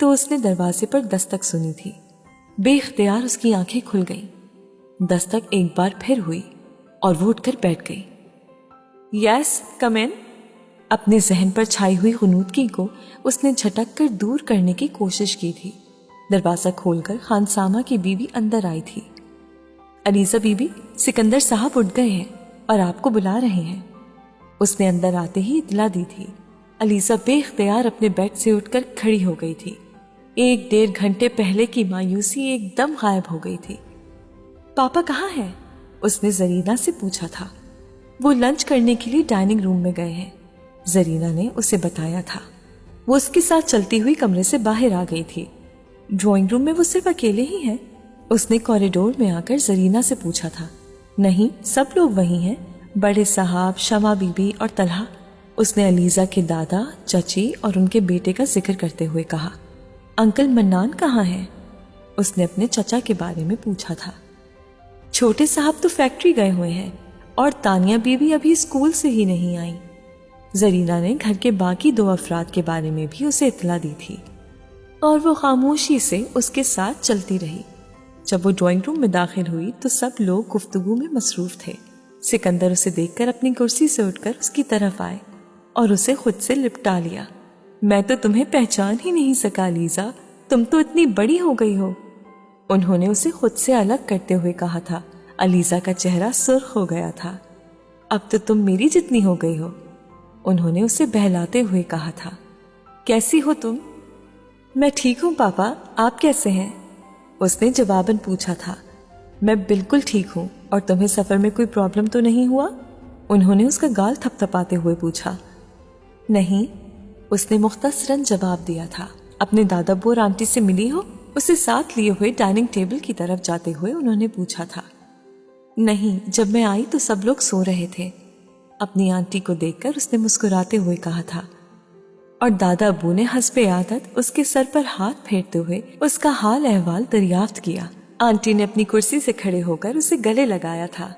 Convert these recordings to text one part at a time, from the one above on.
تو اس نے دروازے پر دستک سنی تھی۔ بے اختیار اس کی آنکھیں کھل گئیں۔ دستک ایک بار پھر ہوئی اور وہ اٹھ کر بیٹھ گئی۔ یس کم ان۔ اپنے ذہن پر چھائی ہوئی غنودگی کو اس نے جھٹک کر دور کرنے کی کوشش کی تھی۔ دروازہ کھول کر خانسامہ کی بیوی اندر آئی تھی۔ علیزہ بی بی، سکندر صاحب اٹھ گئے ہیں اور آپ کو بلا رہے ہیں۔ اس نے اندر آتے ہی اطلاع دی تھی۔ علیزہ بے اختیار اپنے بیڈ سے اٹھ کر کھڑی ہو گئی تھی۔ 1-1.5 گھنٹے پہلے کی مایوسی ایک دم غائب ہو گئی تھی۔ پاپا کہاں ہیں؟ اس نے زرینہ سے پوچھا تھا۔ وہ لنچ کرنے کے لیے ڈائننگ روم میں گئے ہیں، زرینہ نے اسے بتایا تھا۔ وہ اس کے ساتھ چلتی ہوئی کمرے سے باہر آ گئی تھی۔ ڈرائنگ روم میں وہ صرف اکیلے ہی ہیں؟ اس نے کوریڈور میں آ کر زرینہ سے پوچھا تھا۔ نہیں، سب لوگ وہی ہیں، بڑے صاحب، شمع بی بی اور طلحہ۔ اس نے علیزہ کے دادا، چچی اور ان کے بیٹے کا ذکر کرتے ہوئے کہا۔ انکل منان کہاں ہیں؟ اس نے اپنے چچا کے بارے میں پوچھا تھا۔ چھوٹے صاحب تو فیکٹری گئے ہوئے ہیں اور تانیہ بی بی ابھی اسکول سے ہی نہیں آئی۔ زرینہ نے گھر کے باقی 2 افراد کے بارے میں بھی اسے اطلاع دی تھی اور وہ خاموشی سے اس کے ساتھ چلتی رہی۔ جب وہ ڈرائنگ روم میں داخل ہوئی تو سب لوگ گفتگو میں مصروف تھے۔ سکندر اسے دیکھ کر اپنی کرسی سے اٹھ کر اس کی طرف آئے اور اسے خود سے لپٹا لیا۔ میں تو تمہیں پہچان ہی نہیں سکا لیزا، تم تو اتنی بڑی ہو گئی ہو۔ انہوں نے اسے خود سے الگ کرتے ہوئے کہا تھا۔ علیزہ کا چہرہ سرخ ہو گیا تھا۔ اب تو تم میری جتنی ہو گئی ہو، انہوں نے اسے بہلاتے ہوئے کہا تھا۔ کیسی ہو تم؟ میں ٹھیک ہوں پاپا، آپ کیسے ہیں؟ اس نے جواباً پوچھا تھا۔ میں بالکل ٹھیک ہوں، اور تمہیں سفر میں کوئی پرابلم تو نہیں ہوا؟ انہوں نے اس کا گال تھپ تھپاتے ہوئے پوچھا۔ نہیں، اس نے مختصراً جواب دیا تھا۔ اپنے دادا ابو اور آنٹی سے ملی ہو؟ اسے ساتھ لیے ہوئے ڈائننگ ٹیبل کی طرف جاتے ہوئے انہوں نے پوچھا تھا۔ نہیں، جب میں آئی تو سب لوگ سو رہے تھے۔ اپنی آنٹی کو دیکھ کر اس نے مسکراتے ہوئے کہا تھا، اور دادا ابو نے حسب عادت اس کے سر پر ہاتھ پھیرتے ہوئے اس کا حال احوال دریافت کیا۔ آنٹی نے اپنی کرسی سے کھڑے ہو کر اسے گلے لگایا تھا۔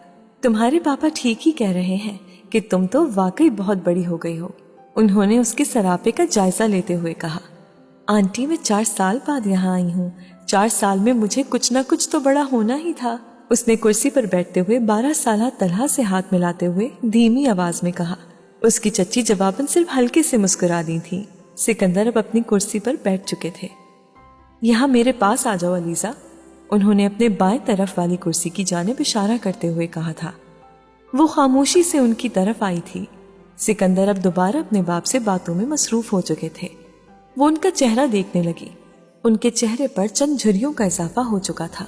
تمہارے پاپا ٹھیک ہی کہہ رہے ہیں کہ تم تو واقعی بہت بڑی ہو گئی ہو، انہوں نے اس کے سراپے کا جائزہ لیتے ہوئے کہا۔ آنٹی، میں 4 سال بعد یہاں آئی ہوں۔ 4 سال میں مجھے کچھ نہ کچھ تو بڑا ہونا ہی تھا۔ اس نے کرسی پر بیٹھتے ہوئے 12 سالہ طلحہ سے ہاتھ ملاتے ہوئے دھیمی آواز میں کہا۔ اس کی چچی جواباً صرف ہلکے سے مسکرا دی تھی۔ سکندر اب اپنی کرسی پر بیٹھ چکے تھے۔ یہاں میرے پاس آ جاؤ علیزہ، انہوں نے اپنے بائیں طرف والی کرسی کی جانب اشارہ کرتے ہوئے کہا تھا۔ وہ خاموشی سے ان کی طرف آئی تھی۔ سکندر اب دوبارہ اپنے باپ سے باتوں میں مصروف ہو چکے تھے۔ وہ ان کا چہرہ دیکھنے لگی۔ ان کے چہرے پر چند جھریوں کا اضافہ ہو چکا تھا۔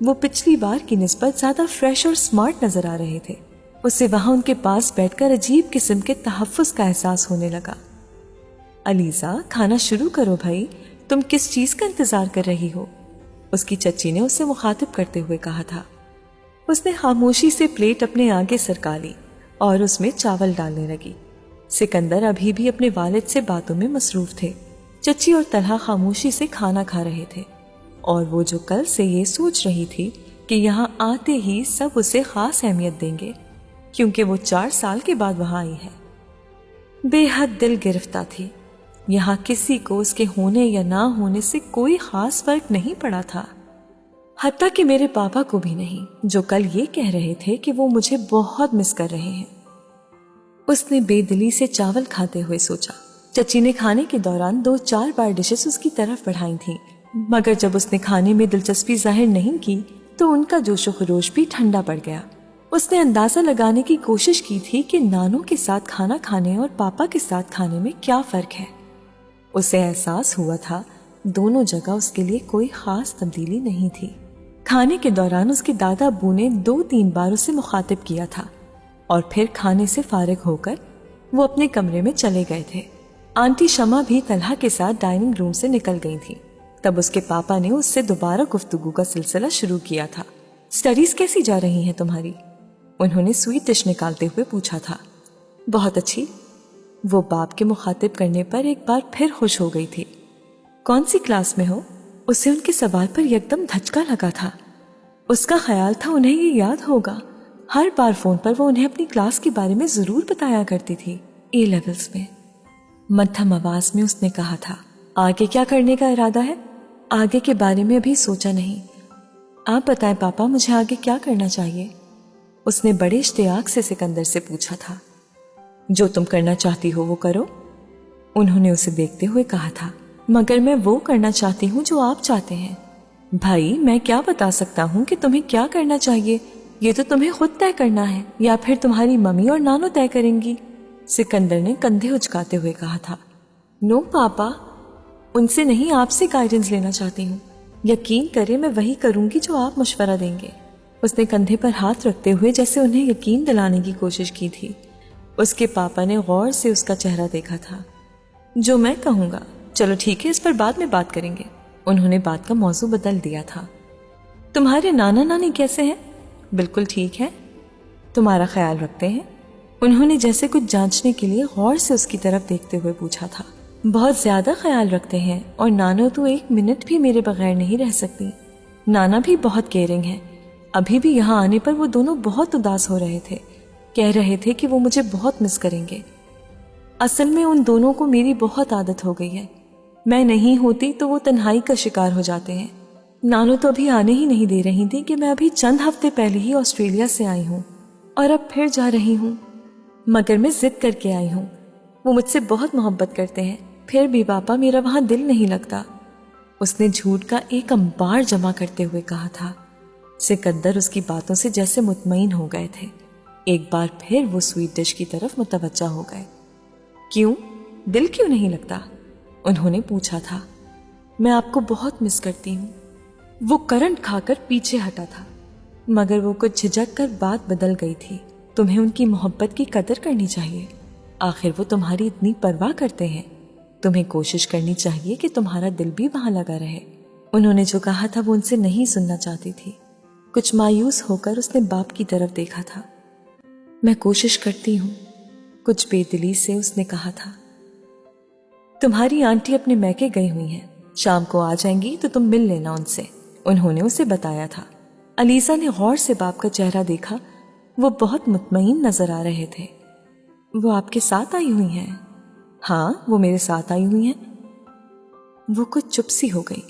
وہ پچھلی بار کی نسبت زیادہ فریش اور سمارٹ نظر آ رہے تھے۔ اسے وہاں ان کے پاس بیٹھ کر عجیب قسم کے تحفظ کا احساس ہونے لگا۔ علیزہ، کھانا شروع کرو بھائی، تم کس چیز کا انتظار کر رہی ہو؟ اس کی چچی نے اسے مخاطب کرتے ہوئے کہا تھا۔ اس نے خاموشی سے پلیٹ اپنے آگے سرکا لی اور اس میں چاول ڈالنے لگی۔ سکندر ابھی بھی اپنے والد سے باتوں میں مصروف تھے۔ چچی اور طلحہ خاموشی سے کھانا کھا رہے تھے، اور وہ جو کل سے یہ سوچ رہی تھی کہ یہاں آتے ہی سب اسے خاص اہمیت دیں گے کیونکہ وہ 4 سال کے بعد وہاں آئی ہے، بے حد دل گرفتہ تھی۔ یہاں کسی کو اس کے ہونے یا نہ ہونے سے کوئی خاص فرق نہیں پڑا تھا، حتیٰ کہ میرے پاپا کو بھی نہیں، جو کل یہ کہہ رہے تھے کہ وہ مجھے بہت مس کر رہے ہیں۔ اس نے بے دلی سے چاول کھاتے ہوئے سوچا۔ چچی نے کھانے کے دوران 2-4 بار ڈشز اس کی طرف بڑھائی تھیں، مگر جب اس نے کھانے میں دلچسپی ظاہر نہیں کی تو ان کا جوش و خروش بھی ٹھنڈا پڑ گیا۔ اس نے اندازہ لگانے کی کوشش کی تھی کہ نانوں کے ساتھ کھانا کھانے اور پاپا کے ساتھ کھانے میں کیا فرق ہے۔ اسے احساس ہوا تھا دونوں جگہ اس کے لیے کوئی خاص تبدیلی نہیں تھی۔ کھانے کے دوران اس کے دادا ابو نے 2-3 بار اسے مخاطب کیا تھا، اور پھر کھانے سے فارغ ہو کر وہ اپنے کمرے میں چلے گئے تھے۔ آنٹی شمع بھی طلحہ کے ساتھ ڈائننگ روم سے نکل گئی تھی۔ تب اس کے پاپا نے اس سے دوبارہ گفتگو کا سلسلہ شروع کیا تھا۔ اسٹڈیز کیسی جا رہی ہیں تمہاری؟ انہوں نے سویٹ ڈش نکالتے ہوئے پوچھا تھا۔ بہت اچھی۔ وہ باپ کے مخاطب کرنے پر ایک بار پھر خوش ہو گئی تھی۔ کون سی کلاس میں ہو؟ اسے ان کے سوال پر یکدم دھچکا لگا تھا۔ اس کا خیال تھا انہیں یہ یاد ہوگا، ہر بار فون پر وہ انہیں اپنی کلاس کے بارے میں ضرور بتایا کرتی تھی۔ A لیولز میں۔ مدھم آواز میں اس نے کہا تھا۔ آگے کیا کرنے کا ارادہ ہے؟ آگے کے بارے میں ابھی سوچا نہیں. آپ بتائیں پاپا، مجھے آگے کیا کرنا چاہیے؟ اس نے بڑے اشتیاق سے سکندر سے پوچھا تھا. جو تم کرنا چاہتی ہو وہ کرو، انہوں نے اسے دیکھتے ہوئے کہا تھا. مگر میں وہ کرنا چاہتی ہوں جو آپ چاہتے ہیں. بھائی میں کیا بتا سکتا ہوں کہ تمہیں کیا کرنا چاہیے؟ یہ تو تمہیں خود طے کرنا ہے یا پھر تمہاری ممی اور نانو طے کریں گی. سکندر نے کندھے اچکاتے ہوئے کہا تھا. نو پاپا، ان سے نہیں، آپ سے گائیڈنس لینا چاہتی ہوں. یقین کرے میں وہی کروں گی جو آپ مشورہ دیں گے. اس نے کندھے پر ہاتھ رکھتے ہوئے جیسے انہیں یقین دلانے کی کوشش کی تھی. اس کے پاپا نے غور سے اس کا چہرہ دیکھا تھا. جو میں کہوں گا. چلو ٹھیک ہے، اس پر بعد میں بات کریں گے. انہوں نے بات کا موضوع بدل دیا تھا. تمہارے نانا نانی کیسے ہیں؟ بالکل ٹھیک ہے. تمہارا خیال رکھتے ہیں؟ انہوں نے جیسے کچھ جانچنے کے لیے غور سے اس کی طرف دیکھتے ہوئے پوچھا تھا. بہت زیادہ خیال رکھتے ہیں، اور نانو تو ایک منٹ بھی میرے بغیر نہیں رہ سکتی. نانا بھی بہت کیئرنگ ہے. ابھی بھی یہاں آنے پر وہ دونوں بہت اداس ہو رہے تھے. کہہ رہے تھے کہ وہ مجھے بہت مس کریں گے. اصل میں ان دونوں کو میری بہت عادت ہو گئی ہے. میں نہیں ہوتی تو وہ تنہائی کا شکار ہو جاتے ہیں. نانو تو ابھی آنے ہی نہیں دے رہی تھی کہ میں ابھی چند ہفتے پہلے ہی آسٹریلیا سے آئی ہوں اور اب پھر جا رہی ہوں. مگر میں ضد کر کے آئی ہوں. وہ مجھ سے بہت محبت کرتے ہیں، پھر بھی پاپا میرا وہاں دل نہیں لگتا. اس نے جھوٹ کا ایک انبار جمع کرتے ہوئے کہا تھا. سکندر اس کی باتوں سے جیسے مطمئن ہو گئے تھے. ایک بار پھر وہ سویٹ ڈش کی طرف متوجہ ہو گئے. کیوں؟ دل کیوں نہیں لگتا؟ انہوں نے پوچھا تھا. میں آپ کو بہت مس کرتی ہوں. وہ کرنٹ کھا کر پیچھے ہٹا تھا، مگر وہ کچھ جھجک کر بات بدل گئی تھی. تمہیں ان کی محبت کی قدر کرنی چاہیے. آخر وہ تمہاری اتنی پرواہ کرتے ہیں. تمہیں کوشش کرنی چاہیے کہ تمہارا دل بھی وہاں لگا رہے. انہوں نے جو کہا تھا وہ ان سے نہیں سننا چاہتی تھی. کچھ مایوس ہو کر اس نے باپ کی طرف دیکھا تھا. میں کوشش کرتی ہوں، کچھ بے دلی سے اس نے کہا تھا. تمہاری آنٹی اپنے میکے گئی ہوئی ہیں، شام کو آ جائیں گی تو تم مل لینا ان سے، انہوں نے اسے بتایا تھا. علیزہ نے غور سے باپ کا چہرہ دیکھا. وہ بہت مطمئن نظر آ رہے تھے. وہ آپ کے ساتھ آئی ہوئی ہیں؟ ہاں، وہ میرے ساتھ آئی ہوئی ہیں. وہ کچھ چپ سی ہو گئی.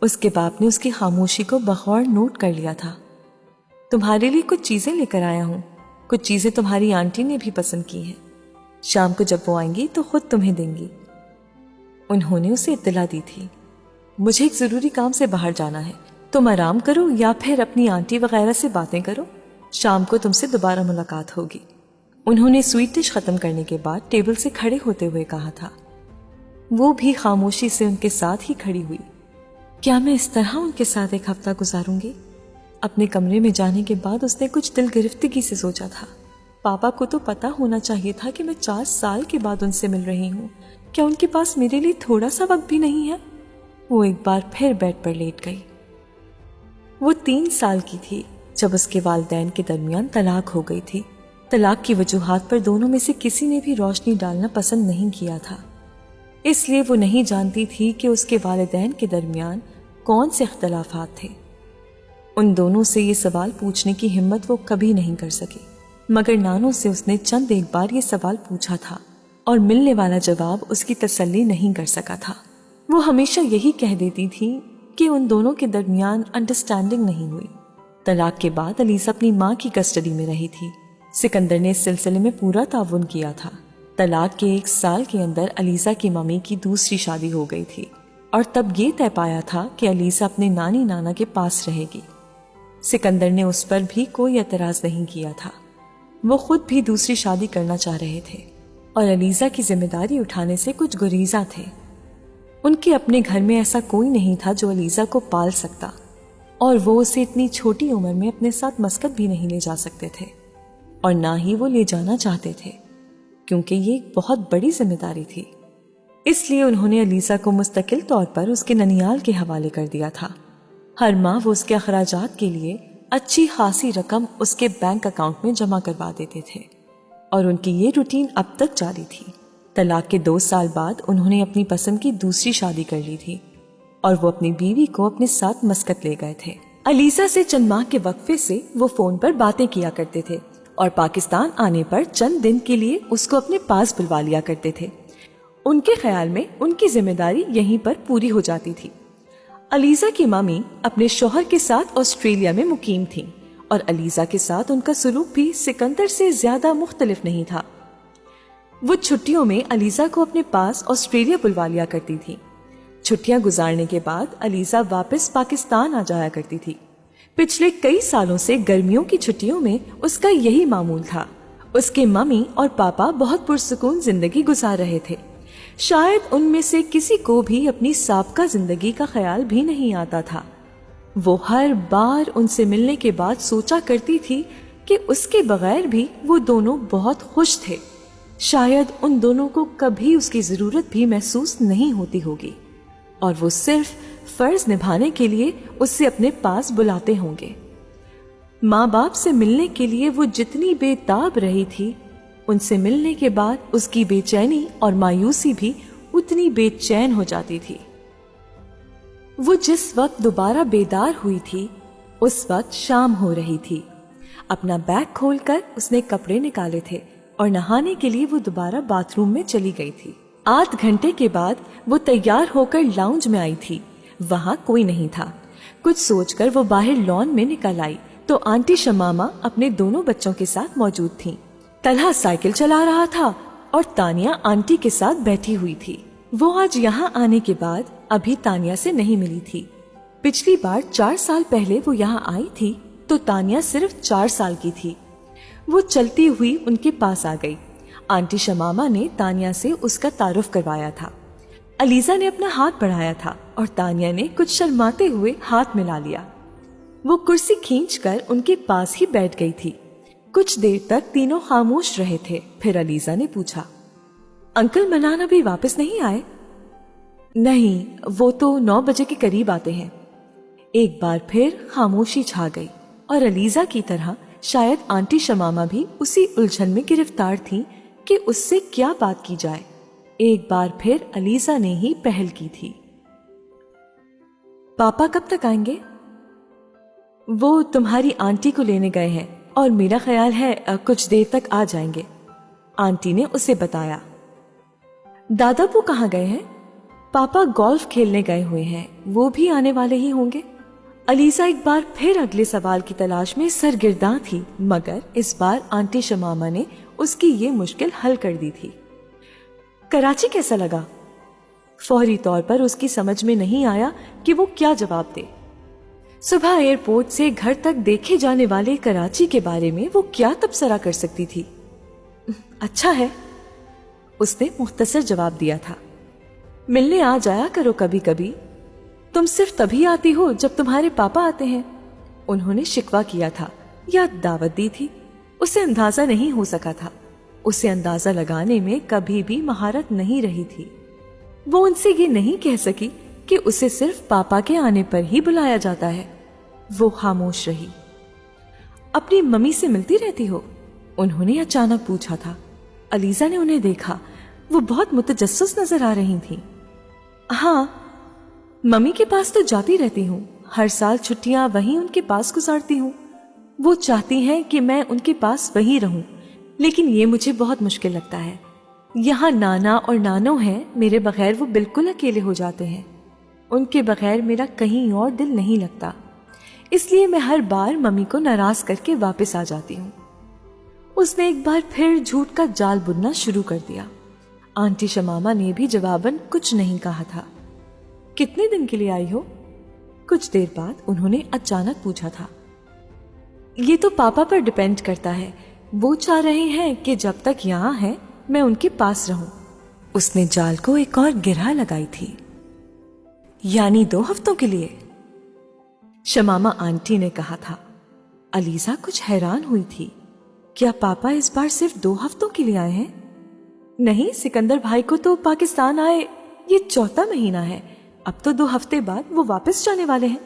اس کے باپ نے اس کی خاموشی کو بغور نوٹ کر لیا تھا. تمہارے لیے کچھ چیزیں لے کر آیا ہوں. کچھ چیزیں تمہاری آنٹی نے بھی پسند کی ہیں. شام کو جب وہ آئیں گی تو خود تمہیں دیں گی، انہوں نے اسے اطلاع دی تھی. مجھے ایک ضروری کام سے باہر جانا ہے. تم آرام کرو یا پھر اپنی آنٹی وغیرہ سے باتیں کرو. شام کو تم سے دوبارہ ملاقات ہوگی. انہوں نے سویٹ ڈش ختم کرنے کے بعد ٹیبل سے کھڑے ہوتے ہوئے کہا تھا. وہ بھی خاموشی سے ان کے ساتھ ہی کھڑی ہوئی. کیا میں اس طرح ان کے ساتھ ایک ہفتہ گزاروں گی؟ اپنے کمرے میں جانے کے بعد اس نے کچھ دل گرفتگی سے سوچا تھا. پاپا کو تو پتا ہونا چاہیے تھا کہ میں 4 سال کے بعد ان سے مل رہی ہوں. کیا ان کے پاس میرے لیے تھوڑا سا وقت بھی نہیں ہے؟ وہ ایک بار پھر بیڈ پر لیٹ گئی. وہ 3 سال کی تھی جب اس کے والدین کے درمیان طلاق ہو گئی تھی. طلاق کی وجوہات پر دونوں میں سے کسی نے بھی روشنی ڈالنا پسند نہیں کیا تھا. اس لیے وہ نہیں جانتی تھی کہ اس کے والدین کے درمیان کون سے اختلافات تھے. ان دونوں سے یہ سوال پوچھنے کی ہمت وہ کبھی نہیں کر سکی. مگر نانو سے اس نے چند ایک بار یہ سوال پوچھا تھا اور ملنے والا جواب اس کی تسلی نہیں کر سکا تھا. وہ ہمیشہ یہی کہہ دیتی تھی کہ ان دونوں کے درمیان انڈرسٹینڈنگ نہیں ہوئی. طلاق کے بعد علیزہ اپنی ماں کی کسٹڈی میں رہی تھی. سکندر نے اس سلسلے میں پورا تعاون کیا تھا. طلاق کے 1 سال کے اندر علیزہ کی ممی کی دوسری شادی ہو گئی تھی اور تب یہ طے پایا تھا کہ علیزہ اپنے نانی نانا کے پاس رہے گی. سکندر نے اس پر بھی کوئی اعتراض نہیں کیا تھا. وہ خود بھی دوسری شادی کرنا چاہ رہے تھے اور علیزہ کی ذمہ داری اٹھانے سے کچھ گریزاں تھے. ان کے اپنے گھر میں ایسا کوئی نہیں تھا جو علیزہ کو پال سکتا، اور وہ اسے اتنی چھوٹی عمر میں اپنے ساتھ مسقط بھی نہیں لے جا سکتے تھے، اور نہ ہی وہ لے جانا چاہتے تھے، کیونکہ یہ ایک بہت بڑی ذمہ داری تھی. اس لیے انہوں نے علیزہ کو مستقل طور پر اس کے ننیال کے حوالے کر دیا تھا. ہر ماہ وہ اس کے اخراجات کے لیے اچھی خاصی رقم اس کے بینک اکاؤنٹ میں جمع کروا دیتے تھے، اور ان کی یہ روٹین اب تک جاری تھی. طلاق کے 2 سال بعد انہوں نے اپنی پسند کی دوسری شادی کر لی تھی اور وہ اپنی بیوی کو اپنے ساتھ مسقط لے گئے تھے. علیزہ سے چند ماہ کے وقفے سے وہ فون پر باتیں کیا کرتے تھے اور پاکستان آنے پر چند دن کے لیے اس کو اپنے پاس بلوا لیا کرتے تھے. ان کے خیال میں ان کی ذمہ داری یہیں پر پوری ہو جاتی تھی۔ علیزہ کی مامی اپنے شوہر کے ساتھ آسٹریلیا میں مقیم تھیں اور علیزہ کے ساتھ ان کا سلوک بھی سکندر سے زیادہ مختلف نہیں تھا۔ وہ چھٹیوں میں علیزہ کو اپنے پاس آسٹریلیا بلوا لیا کرتی تھی۔ چھٹیاں گزارنے کے بعد علیزہ واپس پاکستان آ جایا کرتی تھی۔ پچھلے کئی سالوں سے گرمیوں کی چھٹیوں میں اس کا یہی معمول تھا۔ اس کے ممی اور پاپا بہت پرسکون زندگی گزار رہے تھے۔ شاید ان میں سے کسی کو بھی اپنی سابقہ زندگی کا خیال بھی نہیں آتا تھا۔ وہ ہر بار ان سے ملنے کے بعد سوچا کرتی تھی کہ اس کے بغیر بھی وہ دونوں بہت خوش تھے۔ شاید ان دونوں کو کبھی اس کی ضرورت بھی محسوس نہیں ہوتی ہوگی اور وہ صرف فرض نبھانے کے لیے اس سے اپنے پاس بلاتے ہوں گے۔ ماں باپ سے ملنے کے لیے وہ جتنی بے تاب رہی تھی، ان سے ملنے کے بعد اس کی بے چینی اور مایوسی بھی اتنی بے چین ہو جاتی تھی۔ وہ جس وقت دوبارہ بیدار ہوئی تھی اس وقت شام ہو رہی تھی۔ اپنا بیگ کھول کر اس نے کپڑے نکالے تھے اور نہانے کے لیے وہ دوبارہ باتھ روم میں چلی گئی تھی۔ آدھ گھنٹے کے بعد وہ تیار ہو کر لاؤنج میں آئی تھی۔ وہاں کوئی نہیں تھا۔ کچھ سوچ کر وہ باہر لان میں نکل آئی تو آنٹی شمامہ اپنے دونوں بچوں کے ساتھ موجود تھیں۔ طلحہ سائیکل چلا رہا تھا اور تانیہ آنٹی کے ساتھ بیٹھی ہوئی تھی۔ وہ آج یہاں آنے کے بعد ابھی تانیہ سے نہیں ملی تھی۔ پچھلی بار 4 سال پہلے وہ یہاں آئی تھی تو تانیہ صرف 4 سال کی تھی۔ وہ چلتی ہوئی ان کے پاس آ گئی۔ آنٹی شمامہ نے تانیہ سے اس کا تعارف کروایا تھا۔ علیزہ نے اپنا ہاتھ بڑھایا تھا اور تانیہ نے کچھ شرماتے ہوئے ہاتھ ملا لیا۔ وہ کرسی کھینچ کر ان کے پاس ہی بیٹھ گئی تھی۔ کچھ دیر تک تینوں خاموش رہے تھے۔ پھر علیزہ نے پوچھا، انکل منان ابھی واپس نہیں آئے؟ نہیں، وہ تو 9 بجے کے قریب آتے ہیں۔ ایک بار پھر خاموشی چھا گئی اور علیزہ کی طرح شاید آنٹی شمامہ بھی اسی الجھن میں گرفتار تھی کہ اس سے کیا بات کی جائے۔ ایک بار پھر علیزہ نے ہی پہل کی تھی۔ پاپا کب تک آئیں گے؟ وہ تمہاری آنٹی کو لینے گئے ہیں اور میرا خیال ہے کچھ دیر تک آ جائیں گے، آنٹی نے اسے بتایا۔ دادا پو کہاں گئے ہیں؟ پاپا گولف کھیلنے گئے ہوئے ہیں، وہ بھی آنے والے ہی ہوں گے۔ علیزہ ایک بار پھر اگلے سوال کی تلاش میں سرگرداں تھی، مگر اس بار آنٹی شمامہ نے اس کی یہ مشکل حل کر دی تھی۔ کراچی کیسا لگا؟ فوری طور پر اس کی سمجھ میں نہیں آیا کہ وہ کیا جواب دے۔ صبح ایئرپورٹ سے گھر تک دیکھے جانے والے کراچی کے بارے میں وہ کیا تبصرہ کر سکتی تھی؟ اچھا ہے، اس نے مختصر جواب دیا تھا۔ ملنے آ جایا کرو کبھی کبھی، تم صرف تبھی آتی ہو جب تمہارے پاپا آتے ہیں، انہوں نے شکوہ کیا تھا یا دعوت دی تھی۔ اسے اندازہ نہیں ہو سکا تھا، اسے اندازہ لگانے میں کبھی بھی مہارت نہیں رہی تھی۔ وہ ان سے یہ نہیں کہہ سکی کہ اسے صرف پاپا کے آنے پر ہی بلایا جاتا ہے۔ وہ خاموش رہی۔ اپنی ممی سے ملتی رہتی ہو؟ انہوں نے اچانک پوچھا تھا۔ علیزہ نے انہیں دیکھا، وہ بہت متجسس نظر آ رہی تھیں۔ ہاں، ممی کے پاس تو جاتی رہتی ہوں، ہر سال چھٹیاں وہیں ان کے پاس گزارتی ہوں۔ وہ چاہتی ہیں کہ میں ان کے پاس وہیں رہوں، لیکن یہ مجھے بہت مشکل لگتا ہے۔ یہاں نانا اور نانو ہیں، میرے بغیر وہ بالکل اکیلے ہو جاتے ہیں۔ ان کے بغیر میرا کہیں اور دل نہیں لگتا، اس لیے میں ہر بار ممی کو ناراض کر کے واپس آ جاتی ہوں۔ اس نے ایک بار پھر جھوٹ کا جال بننا شروع کر دیا۔ آنٹی شمامہ نے بھی جواباً کچھ نہیں کہا تھا۔ کتنے دن کے لیے آئی ہو؟ کچھ دیر بعد انہوں نے اچانک پوچھا تھا۔ یہ تو پاپا پر ڈیپینڈ کرتا ہے، وہ چاہ رہے ہیں کہ جب تک یہاں ہیں میں ان کے پاس رہوں۔ اس نے جال کو ایک اور گرہ لگائی تھی۔ یعنی 2 ہفتوں کے لیے؟ شمامہ آنٹی نے کہا تھا۔ علیزہ کچھ حیران ہوئی تھی۔ کیا پاپا اس بار صرف 2 ہفتوں کے لیے آئے ہیں؟ نہیں، سکندر بھائی کو تو پاکستان آئے یہ 4تھا مہینہ ہے، اب تو 2 ہفتے بعد وہ واپس جانے والے ہیں،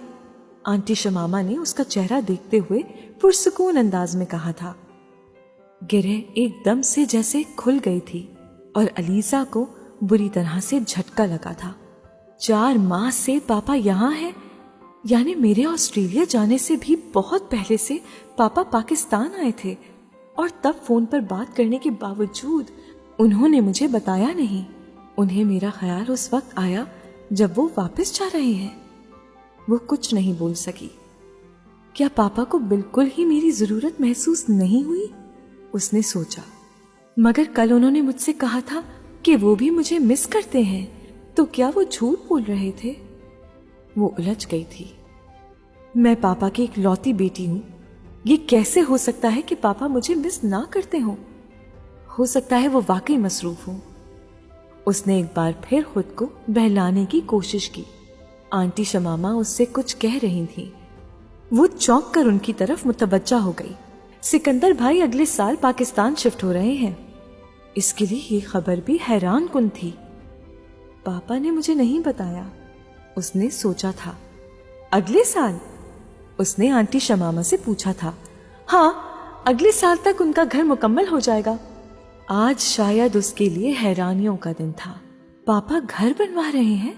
آنٹی شمامہ نے اس کا چہرہ دیکھتے ہوئے پرسکون انداز میں کہا تھا۔ گرہ ایک دم سے جیسے کھل گئی تھی اور علیزہ کو بری طرح سے جھٹکا لگا تھا۔ 4 ماہ سے پاپا یہاں ہیں؟ یعنی میرے آسٹریلیا جانے سے بھی بہت پہلے سے پاپا پاکستان آئے تھے، اور تب فون پر بات کرنے کے باوجود انہوں نے مجھے بتایا نہیں۔ انہیں میرا خیال اس وقت آیا جب وہ واپس جا رہے ہیں۔ وہ کچھ نہیں بول سکی۔ کیا پاپا کو بالکل ہی میری ضرورت محسوس نہیں ہوئی؟ اس نے سوچا۔ مگر کل انہوں نے مجھ سے کہا تھا کہ وہ بھی مجھے مس کرتے ہیں، تو کیا وہ جھوٹ بول رہے تھے؟ وہ الجھ گئی تھی۔ میں پاپا کی ایک لوتی بیٹی ہوں، یہ کیسے ہو سکتا ہے کہ پاپا مجھے مس نہ کرتے ہوں؟ ہو سکتا ہے وہ واقعی مصروف ہوں۔ اس نے ایک بار پھر خود کو بہلانے کی کوشش کی۔ آنٹی شمامہ اس سے کچھ کہہ رہی تھیں۔ وہ چونک کر ان کی طرف متوجہ ہو گئی۔ سکندر بھائی اگلے سال پاکستان شفٹ ہو رہے ہیں۔ اس کے لیے یہ خبر بھی حیران کن تھی۔ پاپا نے مجھے نہیں بتایا، اس نے سوچا تھا۔ اگلے سال؟ اس نے آنٹی شمامہ سے پوچھا تھا۔ ہاں، اگلے سال تک ان کا گھر مکمل ہو جائے گا۔ آج شاید اس کے لیے حیرانیوں کا دن تھا۔ پاپا گھر بنوا رہے ہیں؟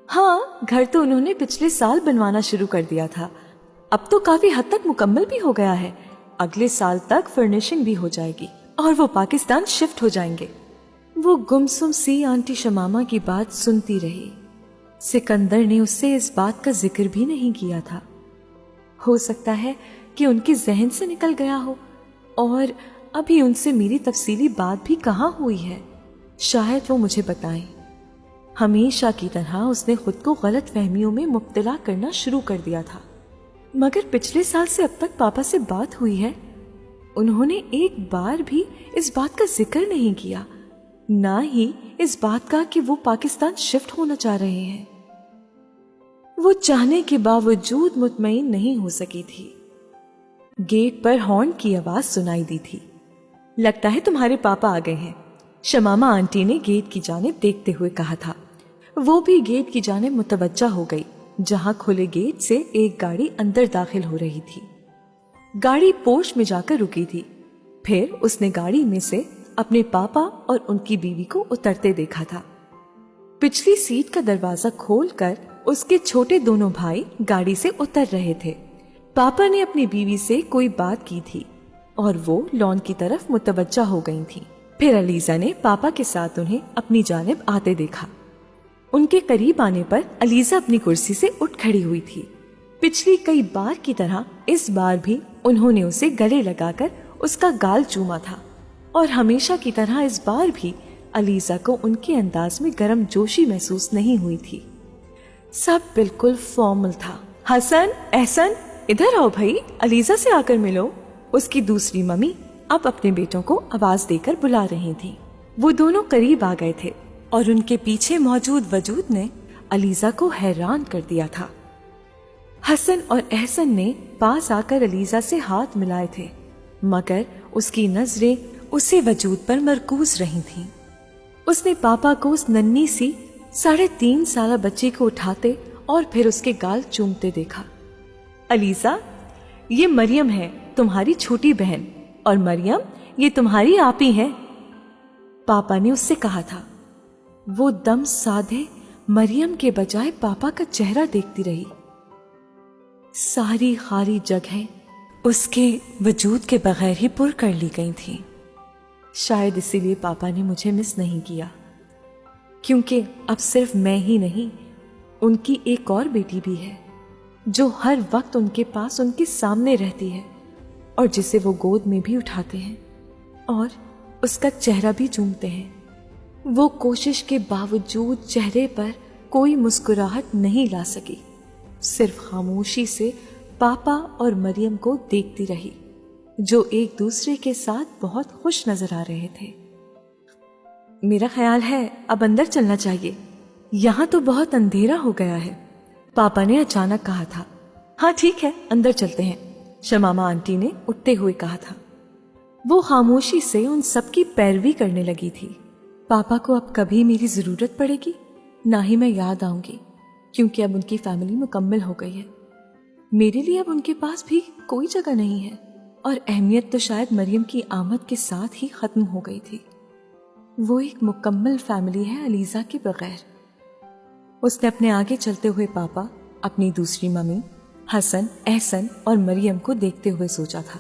ہاں، گھر تو انہوں نے پچھلے سال بنوانا شروع کر دیا تھا، اب تو کافی حد تک مکمل بھی ہو گیا ہے۔ اگلے سال تک فرنیشنگ بھی ہو جائے گی اور وہ پاکستان شفٹ ہو جائیں گے۔ وہ گمسم سی آنٹی شمامہ کی بات سنتی رہی۔ سکندر نے اس سے اس بات کا ذکر بھی نہیں کیا تھا۔ ہو سکتا ہے کہ ان کے ذہن سے نکل گیا ہو، اور ابھی ان سے میری تفصیلی بات بھی کہاں ہوئی ہے۔ شاید وہ مجھے بتائیں۔ ہمیشہ کی طرح اس نے خود کو غلط فہمیوں میں مبتلا کرنا شروع کر دیا تھا۔ مگر پچھلے سال سے اب تک پاپا سے بات ہوئی ہے، انہوں نے ایک بار بھی اس بات کا ذکر نہیں کیا، نہ ہی اس بات کا کہ وہ پاکستان شفٹ ہونا چاہ رہے ہیں۔ وہ چاہنے کے باوجود مطمئن نہیں ہو سکی تھی۔ گیٹ پر ہارن کی آواز سنائی دی تھی۔ لگتا ہے تمہارے پاپا آ گئے ہیں، شمامہ آنٹی نے گیٹ کی جانب دیکھتے ہوئے کہا تھا۔ وہ بھی گیٹ کی جانب متوجہ ہو گئی، جہاں کھلے گیٹ سے ایک گاڑی اندر داخل ہو رہی تھی۔ گاڑی پورچ میں جا کر رکی تھی۔ پھر اس نے گاڑی میں سے اپنے پاپا اور ان کی بیوی کو اترتے دیکھا تھا۔ پچھلی سیٹ کا دروازہ کھول کر اس کے چھوٹے دونوں بھائی گاڑی سے اتر رہے تھے۔ پاپا نے اپنی بیوی سے کوئی بات کی تھی اور وہ لان کی طرف متوجہ ہو گئی تھی۔ پھر علیزہ نے پاپا کے ساتھ انہیں اپنی جانب آتے دیکھا۔ ان کے قریب آنے پر علیزہ اپنی کرسی سے اٹھ کھڑی ہوئی تھی۔ پچھلی کئی بار کی طرح اس بار بھی انہوں نے اسے گلے لگا کر اس کا گال چوما تھا، اور ہمیشہ کی طرح اس بار بھی علیزہ کو ان کے انداز میں گرم جوشی محسوس نہیں ہوئی تھی۔ سب بالکل فارمل تھا۔ حسن، احسن، ادھر آؤ بھائی، علیزہ سے آ کر ملو۔ اس کی دوسری ممی اب اپنے بیٹوں کو آواز دے کر بلا رہی تھی۔ وہ دونوں قریب آ گئے تھے اور ان کے پیچھے موجود وجود نے علیزہ کو حیران کر دیا تھا۔ حسن اور احسن نے پاس آ کر علیزہ سے ہاتھ ملائے تھے، مگر اس کی نظریں اسے وجود پر مرکوز رہی تھیں۔ اس نے پاپا کو اس ننھی سی 3.5 سالہ بچی کو اٹھاتے اور پھر اس کے گال چومتے دیکھا۔ علیزہ، یہ مریم ہے، تمہاری چھوٹی بہن، اور مریم یہ تمہاری آپی ہے، پاپا نے اس سے کہا تھا۔ وہ دم سادھے مریم کے بجائے پاپا کا چہرہ دیکھتی رہی۔ ساری خالی جگہیں اس کے وجود کے بغیر ہی پر کر لی گئی تھی۔ شاید اسی لیے پاپا نے مجھے مس نہیں کیا، کیونکہ اب صرف میں ہی نہیں، ان کی ایک اور بیٹی بھی ہے جو ہر وقت ان کے پاس ان کے سامنے رہتی ہے، اور جسے وہ گود میں بھی اٹھاتے ہیں اور اس کا چہرہ بھی چومتے ہیں۔ وہ کوشش کے باوجود چہرے پر کوئی مسکراہٹ نہیں لا سکی، صرف خاموشی سے پاپا اور مریم کو دیکھتی رہی، جو ایک دوسرے کے ساتھ بہت خوش نظر آ رہے تھے۔ میرا خیال ہے اب اندر چلنا چاہیے، یہاں تو بہت اندھیرا ہو گیا ہے، پاپا نے اچانک کہا تھا۔ ہاں ٹھیک ہے، اندر چلتے ہیں، شمامہ آنٹی نے اٹھتے ہوئے کہا تھا۔ وہ خاموشی سے ان سب کی پیروی کرنے لگی تھی۔ پاپا کو اب کبھی میری ضرورت پڑے گی، نہ ہی میں یاد آؤں گی، کیونکہ اب ان کی فیملی مکمل ہو گئی ہے۔ میرے لیے اب ان کے پاس بھی کوئی جگہ نہیں ہے، اور اہمیت تو شاید مریم کی آمد کے ساتھ ہی ختم ہو گئی تھی۔ وہ ایک مکمل فیملی ہے علیزہ کے بغیر۔ اس نے اپنے آگے چلتے ہوئے پاپا، اپنی دوسری ممی، حسن، احسن اور مریم کو دیکھتے ہوئے سوچا تھا،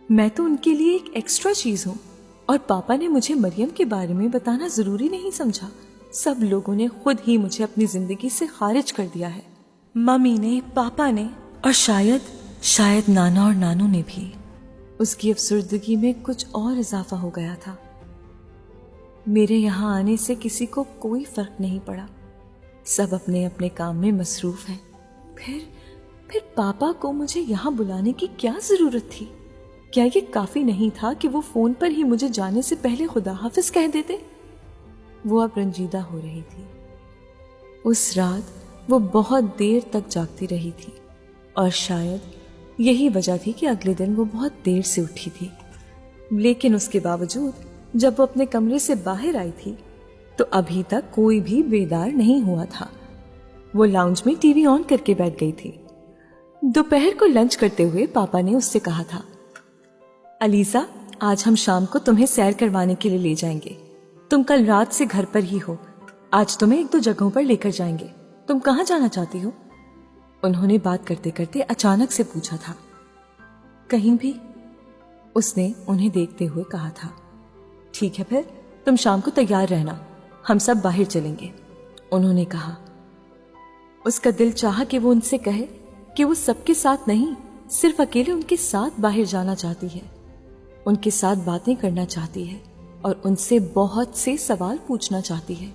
میں تو ان کے لیے ایک ایکسٹرا چیز ہوں، اور پاپا نے مجھے مریم کے بارے میں بتانا ضروری نہیں سمجھا۔ سب لوگوں نے خود ہی مجھے اپنی زندگی سے خارج کر دیا ہے، ممی نے، پاپا نے، اور شاید نانا اور نانو نے بھی۔ اس کی افسردگی میں کچھ اور اضافہ ہو گیا تھا۔ میرے یہاں آنے سے کسی کو کوئی فرق نہیں پڑا، سب اپنے اپنے کام میں مصروف ہیں۔ پھر پاپا کو مجھے یہاں بلانے کی کیا ضرورت تھی؟ کیا یہ کافی نہیں تھا کہ وہ فون پر ہی مجھے جانے سے پہلے خدا حافظ کہہ دیتے؟ وہ اب رنجیدہ ہو رہی تھی۔ اس رات وہ بہت دیر تک جاگتی رہی تھی، اور شاید یہی وجہ تھی کہ اگلے دن وہ بہت دیر سے اٹھی تھی۔ لیکن اس کے باوجود جب وہ اپنے کمرے سے باہر آئی تھی تو ابھی تک کوئی بھی بیدار نہیں ہوا تھا۔ وہ لاؤنج میں ٹی وی آن کر کے بیٹھ گئی تھی۔ دوپہر کو لنچ کرتے ہوئے پاپا نے اس سے کہا تھا، الیزا، آج ہم شام کو تمہیں سیر کروانے کے لیے لے جائیں گے۔ تم کل رات سے گھر پر ہی ہو، آج تمہیں ایک دو جگہوں پر لے کر جائیں گے۔ تم کہاں جانا چاہتی ہو؟ انہوں نے بات کرتے کرتے اچانک سے پوچھا تھا۔ کہیں بھی، اس نے انہیں دیکھتے ہوئے کہا تھا۔ ٹھیک ہے، پھر تم شام کو تیار رہنا، ہم سب باہر چلیں گے، انہوں نے کہا۔ اس کا دل چاہا کہ وہ ان سے کہے کہ وہ سب کے ساتھ نہیں، صرف اکیلے ان کے ساتھ باہر جانا چاہتی ہے، ان کے ساتھ باتیں کرنا چاہتی ہے اور ان سے بہت سے سوال پوچھنا چاہتی ہے،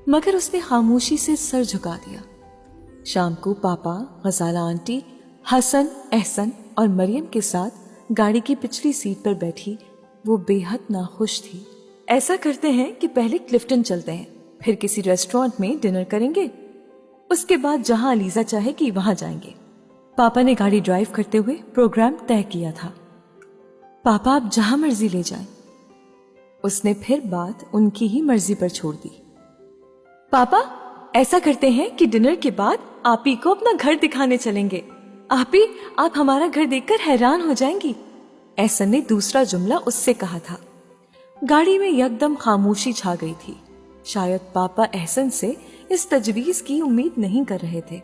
مگر اس نے خاموشی سے سر جھکا دیا۔ شام کو پاپا، غزالہ آنٹی، حسن، احسن اور مریم کے ساتھ گاڑی کی پچھلی سیٹ پر بیٹھی وہ بے حد ناخوش تھی۔ ایسا کرتے ہیں کہ پہلے کلفٹن چلتے ہیں، پھر کسی ریسٹورانٹ میں ڈنر کریں گے، اس کے بعد جہاں الیزا چاہے گی وہاں جائیں گے۔ پاپا نے گاڑی ڈرائیو کرتے ہوئے پروگرام طے کیا تھا۔ پاپا آپ جہاں مرضی لے جائیں۔ اس نے پھر بات ان کی ہی مرضی پر چھوڑ دی۔ پاپا، ایسا کرتے ہیں کہ ڈنر کے بعد آپ ہی کو اپنا گھر دکھانے چلیں گے۔ آپ ہمارا گھر دیکھ کر حیران ہو جائیں گی، احسن نے دوسرا جملہ اس سے کہا تھا۔ گاڑی میں یکدم خاموشی چھا گئی تھی۔ شاید پاپا احسن سے اس تجویز کی امید نہیں کر رہے تھے۔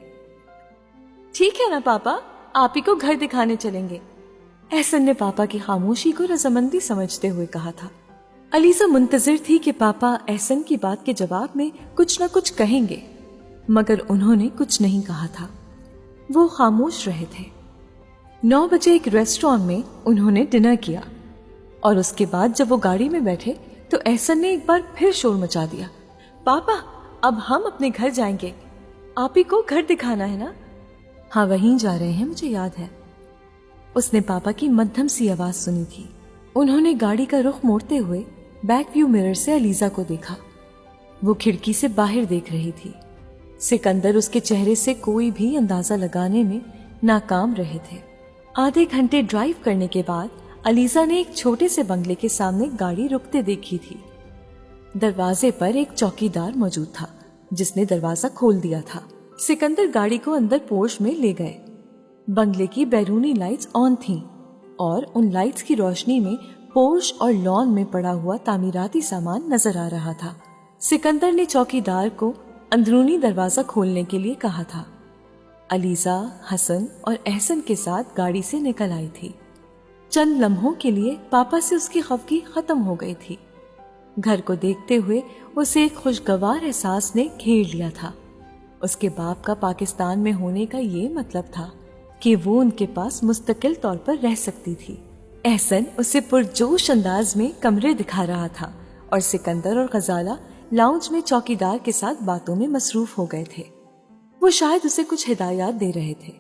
ٹھیک ہے نا پاپا، آپ ہی کو گھر دکھانے چلیں گے، احسن نے پاپا کی خاموشی کو رضامندی سمجھتے ہوئے کہا تھا۔ الیزا منتظر تھی کہ پاپا احسن کی بات کے جواب میں کچھ نہ کچھ کہیں گے، مگر انہوں نے کچھ نہیں کہا تھا۔ وہ خاموش رہے تھے۔ 9 بجے ایک ریسٹورانٹ میں انہوں نے ڈنر کیا، اور اس کے بعد جب وہ گاڑی میں بیٹھے تو احسن نے ایک بار پھر شور مچا دیا۔ پاپا، اب ہم اپنے گھر جائیں گے، آپ ہی کو گھر دکھانا ہے نا؟ ہاں، وہیں جا رہے ہیں، مجھے یاد ہے، اس نے پاپا کی مدھم سی آواز سنی تھی۔ انہوں نے گاڑی کا رخ موڑتے ہوئے بیک ویو مرر سے الیزا کو دیکھا۔ وہ کھڑکی سے باہر دیکھ رہی تھی۔ سکندر اس کے چہرے سے کوئی بھی اندازہ لگانے میں ناکام رہے تھے۔ آدھے گھنٹے ڈرائیو کرنے کے بعد الیزا نے ایک چھوٹے سے بنگلے کے سامنے گاڑی رکتے دیکھی تھی۔ دروازے پر ایک چوکیدار موجود تھا جس نے دروازہ کھول دیا تھا۔ سکندر گاڑی کو اندر پورش میں لے گئے۔ بنگلے کی بیرونی لائٹس آن تھیں اور ان لائٹس کی روشنی میں پورش اور لان میں پڑا ہوا تعمیراتی سامان نظر آ رہا تھا۔ سکندر نے چوکیدار کو اندرونی دروازہ کھولنے کے لیے کہا تھا۔ الیزا، حسن اور احسن کے ساتھ گاڑی سے نکل آئی تھی۔ چند لمحوں کے لیے پاپا سے اس کی خفگی ختم ہو گئی تھی۔ گھر کو دیکھتے ہوئے اسے ایک خوشگوار احساس نے گھیر لیا تھا۔ اس کے باپ کا پاکستان میں ہونے کا یہ مطلب تھا کہ وہ ان کے پاس مستقل طور پر رہ سکتی تھی۔ احسن اسے پرجوش انداز میں کمرے دکھا رہا تھا اور سکندر اور غزالہ لاؤنج میں چوکیدار کے ساتھ باتوں میں مصروف ہو گئے تھے۔ وہ شاید اسے کچھ ہدایات دے رہے تھے۔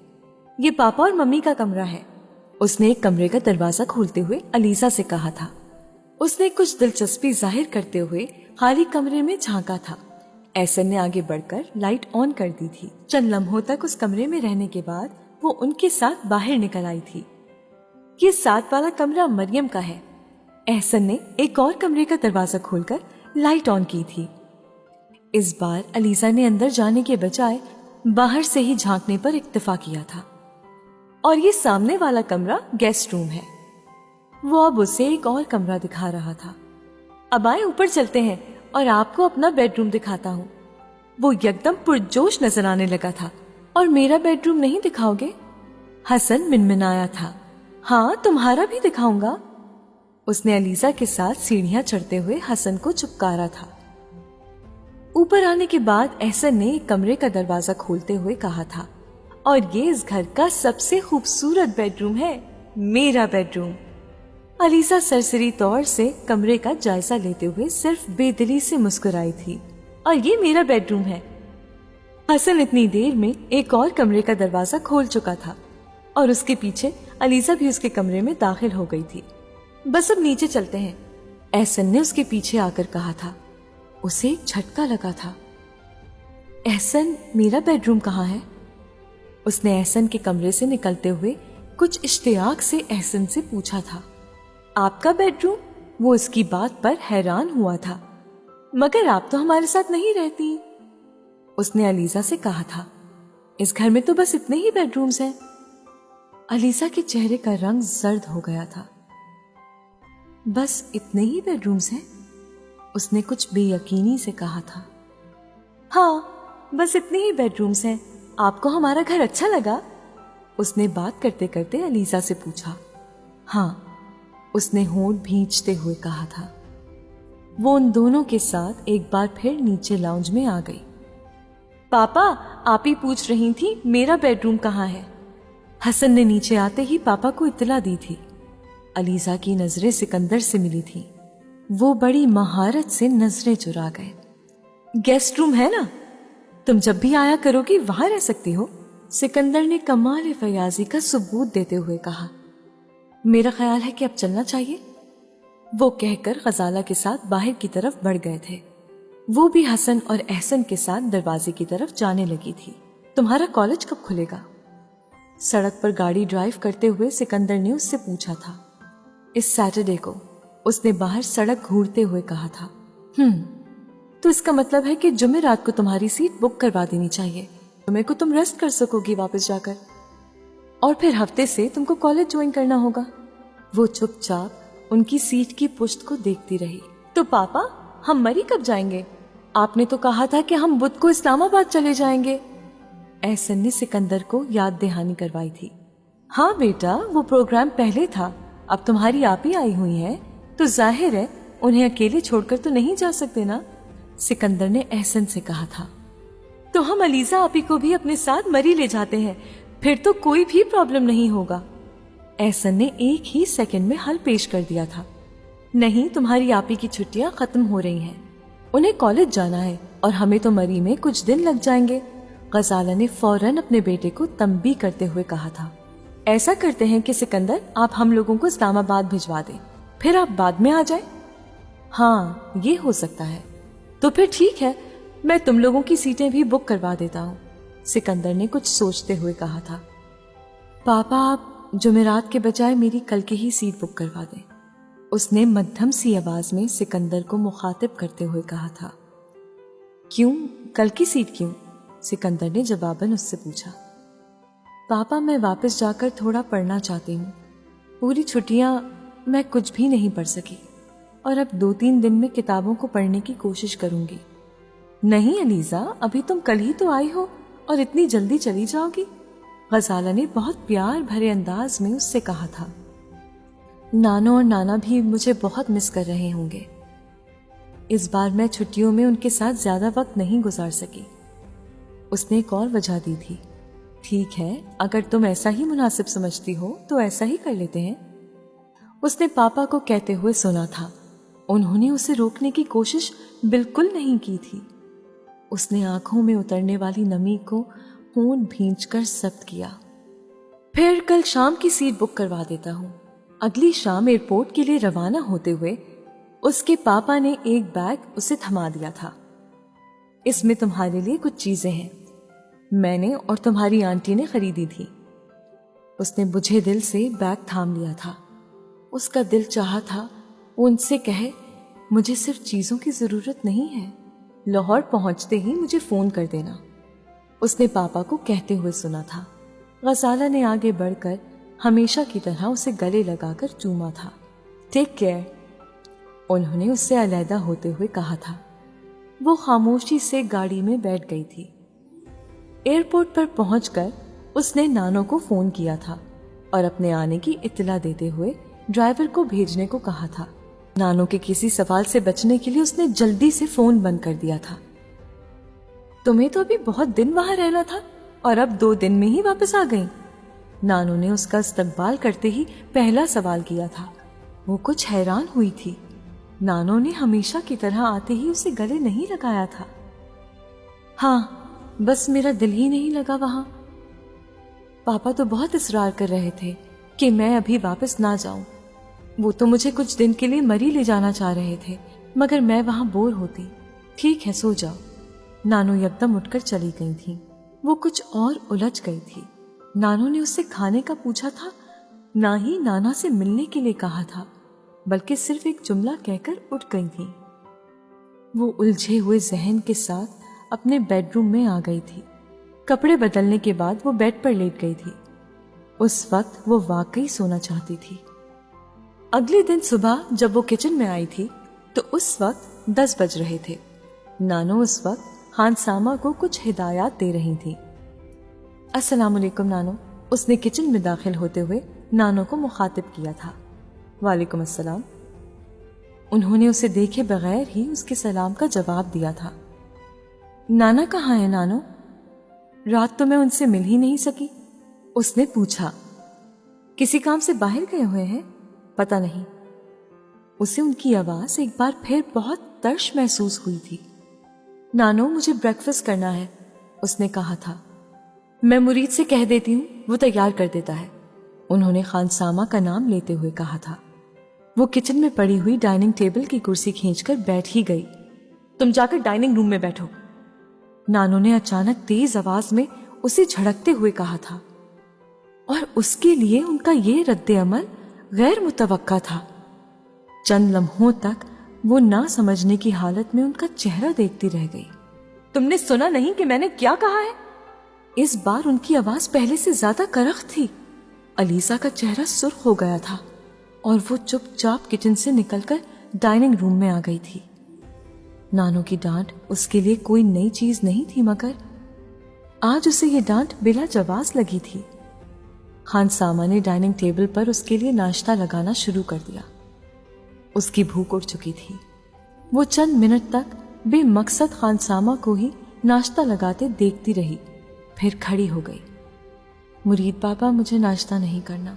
یہ پاپا اور ممی کا کمرہ ہے، اس نے ایک کمرے کا دروازہ کھولتے ہوئے الیزا سے کہا تھا۔ اس نے کچھ دلچسپی ظاہر کرتے ہوئے خالی کمرے میں جھانکا تھا۔ احسن نے آگے بڑھ کر لائٹ آن کر دی تھی۔ چند لمحوں تک اس کمرے میں رہنے کے بعد وہ ان کے ساتھ باہر نکل آئی تھی۔ یہ 7 والا کمرہ مریم کا ہے، احسن نے ایک اور کمرے کا دروازہ کھول کر لائٹ آن کی تھی۔ اس بار الیزا نے اندر جانے کے بجائے باہر سے ہی جھانکنے پر اکتفا کیا تھا۔ اور یہ سامنے والا کمرہ گیسٹ روم ہے۔ وہ اب اسے ایک اور کمرہ دکھا رہا تھا۔ اب آئے اوپر چلتے ہیں اور آپ کو اپنا بیڈ روم دکھاتا ہوں۔ وہ یکدم پرجوش نظر آنے لگا تھا۔ اور میرا بیڈ روم نہیں دکھاؤ گے؟ حسن منمنایا تھا۔ ہاں، تمہارا بھی دکھاؤں گا، اس نے علیزہ کے ساتھ سیڑھیاں چڑھتے ہوئے حسن کو چپکارا تھا۔ اوپر آنے کے بعد احسن نے ایک کمرے کا دروازہ کھولتے ہوئے کہا تھا، اور یہ اس گھر کا سب سے خوبصورت بیڈ روم ہے، میرا بیڈ روم۔ علیزہ سرسری طور سے کمرے کا جائزہ لیتے ہوئے صرف بے دلی سے مسکرائی تھی، اور یہ میرا بیڈ روم ہے۔ حسن اتنی دیر میں ایک اور کمرے کا دروازہ کھول چکا تھا، اور اس کے پیچھے علیزہ بھی اس کے کمرے میں داخل ہو گئی تھی۔ بس اب نیچے چلتے ہیں، احسن نے اس کے پیچھے آ کر کہا تھا۔ اسے ایک جھٹکا لگا تھا۔ احسن، میرا بیڈ روم کہاں ہے؟ اس نے احسن کے کمرے سے نکلتے ہوئے کچھ اشتیاق سے احسن سے پوچھا تھا۔ آپ کا بیڈ روم؟ وہ اس کی بات پر حیران ہوا تھا۔ مگر آپ تو ہمارے ساتھ نہیں رہتی، اس نے علیزہ سے کہا تھا۔ اس گھر میں تو بس اتنے ہی بیڈ رومز ہیں۔ علیزہ کے چہرے کا رنگ زرد ہو گیا تھا۔ بس اتنے ہی بیڈ رومز ہیں؟ اس نے کچھ بے یقینی سے کہا تھا۔ ہاں، بس اتنے ہی بیڈ رومز ہیں۔ آپ کو ہمارا گھر اچھا لگا؟ اس نے بات کرتے کرتے علیزہ سے پوچھا۔ ہاں، اس نے ہونٹ بھینچتے ہوئے کہا تھا۔ وہ ان دونوں کے ساتھ ایک بار پھر نیچے لاؤنج میں آ گئی۔ پاپا، آپ ہی پوچھ رہی تھی میرا بیڈ روم کہاں ہے؟ حسن نے نیچے آتے ہی پاپا کو اطلاع دی تھی۔ علیزہ کی نظریں سکندر سے ملی تھی۔ وہ بڑی مہارت سے نظریں چرا گئے۔ گیسٹ روم ہے نا، تم جب بھی آیا کرو گی وہاں رہ سکتی ہو، سکندر نے کمال فیاضی کا ثبوت دیتے ہوئے کہا۔ میرا خیال ہے کہ اب چلنا چاہیے، وہ کہہ کر غزالہ کے ساتھ باہر کی طرف بڑھ گئے تھے۔ وہ بھی حسن اور احسن کے ساتھ دروازے کی طرف جانے لگی تھی۔ تمہارا کالج کب کھلے گا؟ سڑک پر گاڑی ڈرائیو کرتے ہوئے سکندر نے اس سے پوچھا تھا۔ اس سیٹرڈے کو، اس نے باہر سڑک گھورتے ہوئے کہا تھا۔ تو اس کا مطلب ہے کہ جمعے رات کو تمہاری سیٹ بک کروا دینی چاہیے، جمعے کو تم ریسٹ کر سکو گی واپس جا کر، اور پھر ہفتے سے تم کو کالج جوائن کرنا ہوگا۔ وہ چپ چاپ ان کی سیٹ کی پشت کو دیکھتی رہی۔ تو پاپا، ہم مری کب جائیں گے؟ آپ نے تو کہا تھا کہ ہم بدھ کو اسلام آباد چلے جائیں گے، احسن نے سکندر کو یاد دہانی کروائی تھی۔ ہاں بیٹا، وہ پروگرام پہلے تھا، اب تمہاری آپ ہی آئی ہوئی ہیں تو ظاہر ہے انہیں اکیلے چھوڑ کر تو نہیں جا سکتے نا، سکندر نے احسن سے کہا تھا۔ تو ہم علیزہ آپی کو بھی اپنے ساتھ مری لے جاتے ہیں، پھر تو کوئی بھی پرابلم نہیں ہوگا، احسن نے ایک ہی سیکنڈ میں حل پیش کر دیا تھا۔ نہیں، تمہاری آپی کی چھٹیاں ختم ہو رہی ہیں، انہیں کالج جانا ہے، اور ہمیں تو مری میں کچھ دن لگ جائیں گے، غزالہ نے فوراً اپنے بیٹے کو تنبیہ کرتے ہوئے کہا تھا۔ ایسا کرتے ہیں کہ سکندر، آپ ہم لوگوں کو اسلام آباد بھجوا دیں، پھر آپ بعد میں آ جائیں۔ ہاں، یہ ہو سکتا ہے، تو پھر ٹھیک ہے، میں تم لوگوں کی سیٹیں بھی بک کروا دیتا ہوں، سکندر نے کچھ سوچتے ہوئے کہا تھا۔ پاپا، آپ جمعرات کے بجائے میری کل کی ہی سیٹ بک کروا دیں، اس نے مدھم سی آواز میں سکندر کو مخاطب کرتے ہوئے کہا تھا۔ کیوں؟ کل کی سیٹ کیوں؟ سکندر نے جواباً اس سے پوچھا۔ پاپا، میں واپس جا کر تھوڑا پڑھنا چاہتی ہوں، پوری چھٹیاں میں کچھ بھی نہیں پڑھ سکی، اور اب 2-3 دن میں کتابوں کو پڑھنے کی کوشش کروں گی۔ نہیں علیزہ، ابھی تم کل ہی تو آئی ہو اور اتنی جلدی چلی جاؤ گی، غزالہ نے بہت پیار بھرے انداز میں اس سے کہا تھا۔ نانو اور نانا بھی مجھے بہت مس کر رہے ہوں گے، اس بار میں چھٹیوں میں ان کے ساتھ زیادہ وقت نہیں گزار سکی، اس نے ایک اور وجہ دی تھی۔ ٹھیک ہے، اگر تم ایسا ہی مناسب سمجھتی ہو تو ایسا ہی کر لیتے ہیں، اس نے پاپا کو کہتے ہوئے سنا تھا۔ انہوں نے اسے روکنے کی کوشش بالکل نہیں کی تھی۔ اس نے آنکھوں میں اترنے والی نمی کو ہونٹ بھینچ کر ضبط کیا۔ پھر کل شام کی سیٹ بک کروا دیتا ہوں۔ اگلی شام ایئرپورٹ کے لیے روانہ ہوتے ہوئے اس کے پاپا نے ایک بیگ اسے تھما دیا تھا۔ اس میں تمہارے لیے کچھ چیزیں ہیں، میں نے اور تمہاری آنٹی نے خریدی تھی۔ اس نے بجھے دل سے بیگ تھام لیا تھا۔ اس کا دل چاہا تھا وہ ان سے کہے، مجھے صرف چیزوں کی ضرورت نہیں ہے، لاہور پہنچتے ہی مجھے فون کر دینا، اس نے پاپا کو کہتے ہوئے سنا تھا۔ غزالہ نے آگے بڑھ کر ہمیشہ کی طرح اسے گلے لگا کر چوما تھا۔ ٹیک کیئر، انہوں نے اس سے علیحدہ ہوتے ہوئے کہا تھا۔ وہ خاموشی سے گاڑی میں بیٹھ گئی تھی۔ ایئرپورٹ پر پہنچ کر اس نے نانو کو فون کیا تھا اور اپنے آنے کی اطلاع دیتے ہوئے ڈرائیور کو بھیجنے کو کہا تھا۔ نانو کے کسی سوال سے بچنے کے لیے اس نے جلدی سے فون بند کر دیا تھا۔ تمہیں تو ابھی بہت دن وہاں رہنا تھا اور اب 2 دن میں ہی واپس آ گئی؟ نانو نے اس کا استقبال کرتے ہی پہلا سوال کیا تھا۔ وہ کچھ حیران ہوئی تھی۔ نانو نے ہمیشہ کی طرح آتے ہی اسے گلے نہیں لگایا تھا۔ ہاں، بس میرا دل ہی نہیں لگا وہاں۔ پاپا تو بہت اصرار کر رہے تھے کہ میں ابھی واپس نہ جاؤں۔ وہ تو مجھے کچھ دن کے لیے مری لے جانا چاہ رہے تھے، مگر میں وہاں بور ہوتی۔ ٹھیک ہے، سو جاؤ۔ نانو یکدم اٹھ کر چلی گئی تھی۔ وہ کچھ اور الجھ گئی تھی۔ نانو نے اس سے کھانے کا پوچھا تھا، نہ ہی نانا سے ملنے کے لیے کہا تھا، بلکہ صرف ایک جملہ کہہ کر اٹھ گئی تھی۔ وہ الجھے ہوئے ذہن کے ساتھ اپنے بیڈ روم میں آ گئی تھی۔ کپڑے بدلنے کے بعد وہ بیڈ پر لیٹ گئی تھی۔ اس وقت وہ واقعی سونا چاہتی تھی۔ اگلے دن صبح جب وہ کچن میں آئی تھی تو اس وقت 10 بج رہے تھے۔ نانو اس وقت خانسامہ کو کچھ ہدایات دے رہی تھی۔ السلام علیکم نانو، اس نے کچن میں داخل ہوتے ہوئے نانو کو مخاطب کیا تھا۔ وعلیکم السلام۔ انہوں نے اسے دیکھے بغیر ہی اس کے سلام کا جواب دیا تھا۔ نانا کہاں ہے نانو؟ رات تو میں ان سے مل ہی نہیں سکی، اس نے پوچھا۔ کسی کام سے باہر گئے ہوئے ہیں؟ پتہ نہیں۔ اسے ان کی آواز ایک بار پھر بہت ترش محسوس ہوئی تھی۔ نانو، مجھے بریکفاسٹ کرنا ہے، اس نے کہا تھا۔ میں مرید سے کہہ دیتی ہوں، وہ تیار کر دیتا ہے، انہوں نے خانسامہ کا نام لیتے ہوئے کہا تھا۔ وہ کچن میں پڑی ہوئی ڈائننگ ٹیبل کی کرسی کھینچ کر بیٹھ ہی گئی۔ تم جا کر ڈائننگ روم میں بیٹھو، نانو نے اچانک تیز آواز میں اسے جھڑکتے ہوئے کہا تھا، اور اس کے لیے ان کا یہ رد عمل غیر متوقع تھا۔ چند لمحوں تک وہ نہ سمجھنے کی حالت میں ان کا چہرہ دیکھتی رہ گئی۔ تم نے سنا نہیں کہ میں نے کیا کہا ہے؟ اس بار ان کی آواز پہلے سے زیادہ کرخت تھی۔ علیزہ کا چہرہ سرخ ہو گیا تھا اور وہ چپ چاپ کچن سے نکل کر ڈائننگ روم میں آ گئی تھی۔ نانو کی ڈانٹ اس کے لیے کوئی نئی چیز نہیں تھی، مگر آج اسے یہ ڈانٹ بلا جواز لگی تھی۔ خانسامہ نے ڈائننگ ٹیبل پر اس کے لیے ناشتہ لگانا شروع کر دیا۔ اس کی بھوک اٹھ چکی تھی۔ وہ چند منٹ تک بے مقصد خانسامہ کو ہی ناشتہ لگاتے دیکھتی رہی، پھر کھڑی ہو گئی۔ مرید بابا، مجھے ناشتہ نہیں کرنا۔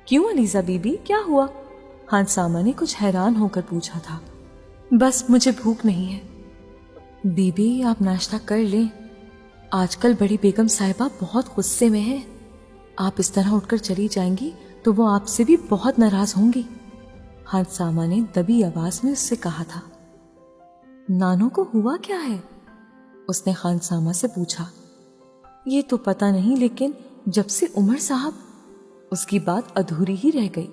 کیوں علیزہ بی بی، کیا ہوا؟ خانسامہ نے کچھ حیران ہو کر پوچھا تھا۔ بس مجھے بھوک نہیں ہے۔ بی بی، آپ ناشتہ کر لیں، آج کل بڑی بیگم صاحبہ بہت غصے میں ہے، آپ اس طرح اٹھ کر چلی جائیں گی تو وہ آپ سے بھی بہت ناراض ہوں گی، خانسامہ نے دبی آواز میں اس سے کہا تھا۔ نانو کو ہوا کیا ہے؟ اس نے خانسامہ سے پوچھا۔ یہ تو پتہ نہیں، لیکن جب سے عمر صاحب، اس کی بات ادھوری ہی رہ گئی۔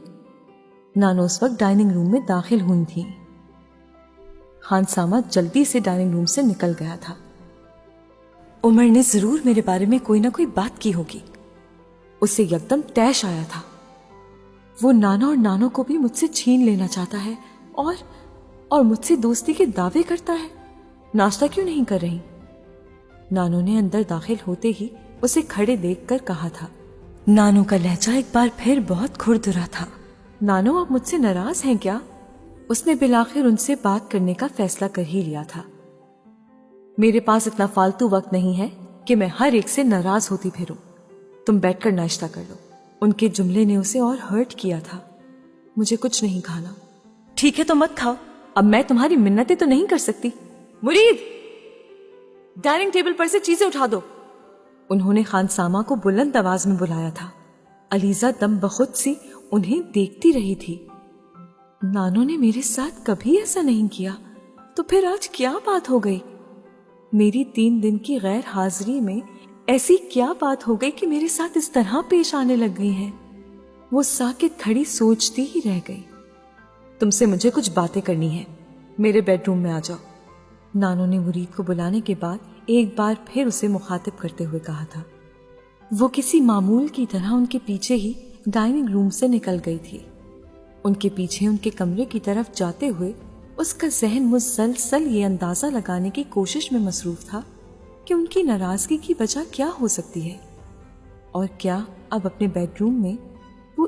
نانو اس وقت ڈائننگ روم میں داخل ہوئی تھی۔ خانسامہ جلدی سے ڈائننگ روم سے نکل گیا تھا۔ عمر نے ضرور میرے بارے میں کوئی نہ کوئی بات کی ہوگی، اسے یکدم طیش آیا تھا۔ وہ نانا اور نانو کو بھی مجھ سے چھین لینا چاہتا ہے اور مجھ سے دوستی کے دعوے کرتا ہے۔ ناشتہ کیوں نہیں کر رہی؟ نانو نے اندر داخل ہوتے ہی اسے کھڑے دیکھ کر کہا تھا۔ نانو کا لہجہ ایک بار پھر بہت کھردرا تھا۔ نانو، آپ مجھ سے ناراض ہیں کیا؟ اس نے بالآخر ان سے بات کرنے کا فیصلہ کر ہی لیا تھا۔ میرے پاس اتنا فالتو وقت نہیں ہے کہ میں ہر ایک سے ناراض ہوتی پھروں، تم بیٹھ کر ناشتہ کر لو۔ ان کے جملے نے اسے اور ہرٹ کیا تھا۔ مجھے کچھ نہیں کھانا۔ ٹھیک ہے تو مت کھاؤ، اب میں تمہاری منتیں تو نہیں کر سکتی۔ مرید، ڈائننگ ٹیبل پر سے چیزیں اٹھا دو، انہوں نے خانسامہ کو بلند آواز میں بلایا تھا۔ علیزہ دم بخود سی انہیں دیکھتی رہی تھی۔ نانو نے میرے ساتھ کبھی ایسا نہیں کیا، تو پھر آج کیا بات ہو گئی؟ میری 3 دن کی غیر حاضری میں ایسی کیا بات ہو گئی کہ میرے ساتھ اس طرح پیش آنے لگ گئی ہیں؟ وہ ساکت کھڑی سوچتی ہی رہ گئی۔ تم سے مجھے کچھ باتیں کرنی ہیں، میرے بیڈ روم میں آ جاؤ، نانو نے مرید کو بلانے کے بعد ایک بار پھر اسے مخاطب کرتے ہوئے کہا تھا۔ وہ کسی معمول کی طرح ان کے پیچھے ہی ڈائننگ روم سے نکل گئی تھی۔ ان کے پیچھے ان کے کمرے کی طرف جاتے ہوئے اس کا ذہن مسلسل یہ اندازہ لگانے کی کوشش میں مصروف تھا کہ ان کی ناراضگی کی وجہ کیا ہو سکتی ہے، اور کیا اب اپنے بیڈ روم میں وہ